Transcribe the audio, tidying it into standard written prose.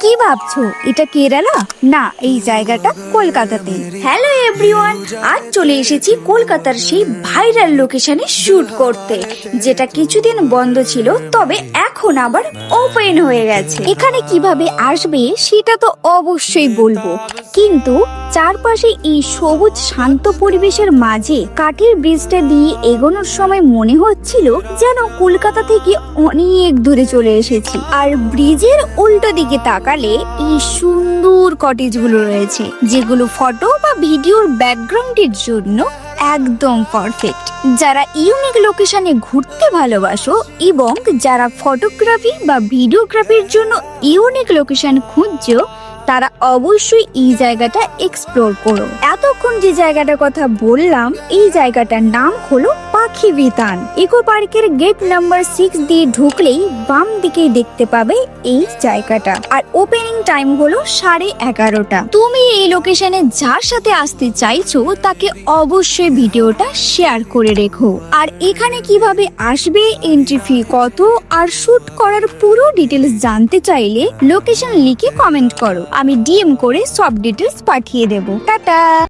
কি ভাবছো এটা কেরালা? না, এই জায়গাটা কলকাতাতে। হ্যালো এভরিওয়ান, আজ চলে এসেছি কলকাতার সেই ভাইরাল লোকেশনে শুট করতে, যেটা কিছুদিন বন্ধ ছিল, তবে এখন আবার ওপেন হয়ে গেছে। এখানে কিভাবে আসবে সেটা তো অবশ্যই বলবো, কিন্তু চারপাশে এই সবুজ শান্ত পরিবেশের মাঝে কাঠের ব্রিজটা দিয়ে এগোনোর সময় মনে হচ্ছিল যেন কলকাতা থেকে অনেক দূরে চলে এসেছি। আর ব্রিজের উল্টো দিকে তাকালে এই সুন্দর কটেজগুলো রয়েছে, যেগুলো ফটো বা ভিডিওর ব্যাকগ্রাউন্ডের জন্য একদম পারফেক্ট। যারা ইউনিক লোকেশনে ঘুরতে ভালোবাসো এবং যারা ফটোগ্রাফি বা ভিডিওগ্রাফির জন্য ইউনিক লোকেশন খুঁজছো, তারা অবশ্যই এই জায়গাটা এক্সপ্লোর করো। এতক্ষণ যে জায়গাটার কথা বললাম, এই জায়গাটার নাম হলো পাখি বিতান। ইকো পার্কের গেট নাম্বার 6 দিয়ে ঢুকলেই বাম দিকে দেখতে পাবে এই জায়গাটা। আর ওপেনিং টাইম হলো 11:30। তুমি এই লোকেশনে যার সাথে আসতে চাইছো তাকে অবশ্যই ভিডিওটা শেয়ার করে রেখো। আর এখানে কিভাবে আসবে, এন্ট্রি ফি কত, আর শুট করার পুরো ডিটেলস জানতে চাইলে লোকেশন লিখে কমেন্ট করো, আমি ডিএম করে সব ডিটেলস পাঠিয়ে দেব। টাটা।